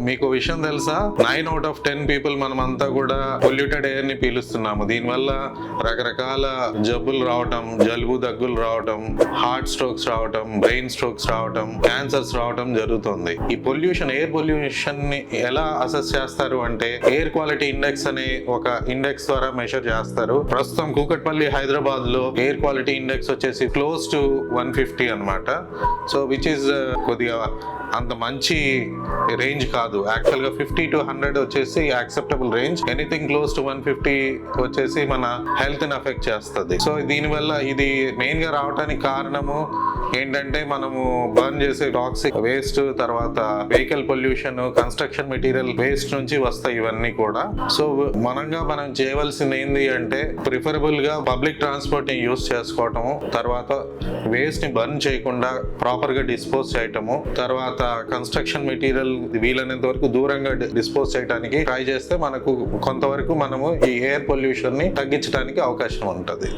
మీకు విషయం తెలుసా, 9 out of 10 పీపుల్ మనమంతా కూడా పొల్యూటెడ్ ఎయిర్ ని పీలుస్తున్నాము. దీనివల్ల రకరకాల జబ్బులు రావటం, జలుబు దగ్గులు రావటం, హార్ట్ స్ట్రోక్స్ రావటం, బ్రెయిన్ స్ట్రోక్స్ రావటం, క్యాన్సర్స్ రావటం జరుగుతుంది. ఈ పొల్యూషన్, ఎయిర్ పొల్యూషన్ ని ఎలా అసెస్ చేస్తారు అంటే ఎయిర్ క్వాలిటీ ఇండెక్స్ అనే ఒక ఇండెక్స్ ద్వారా మెజర్ చేస్తారు. ప్రస్తుతం కూకట్పల్లి హైదరాబాద్ లో ఎయిర్ క్వాలిటీ ఇండెక్స్ వచ్చేసి క్లోజ్ టు 150 అన్నమాట. సో విచ్ ఈస్ కొద్దిగా అంత మంచి రేంజ్ కాదు. యాక్చువల్ గా 50 to 100 వచ్చేసి acceptable range. Anything close to 150 వచ్చేసి మన హెల్త్ ని అఫెక్ట్ చేస్తుంది. సో దీనివల్ల ఇది మెయిన్ గా రావడానికి కారణము ఏంటంటే మనము బర్న్ చేసే టాక్సిక్ వేస్ట్, తర్వాత vehicle pollution, construction material waste నుంచి వస్తాయి ఇవన్నీ కూడా. సో మనం చేయవలసింది ఏంటి అంటే ప్రిఫరబుల్ గా పబ్లిక్ ట్రాన్స్పోర్ట్ ని యూస్ చేసుకోవటము, తర్వాత వేస్ట్ ని బర్న్ చేయకుండా ప్రాపర్ గా డిస్పోజ్ చేయటము, తర్వాత కన్స్ట్రక్షన్ మెటీరియల్ వీలైనంత వరకు దూరంగా డిస్పోజ్ చేయడానికి ట్రై చేస్తే మనకు కొంతవరకు మనము ఈ ఎయిర్ పొల్యూషన్ ని తగ్గించడానికి అవకాశం ఉంటుంది.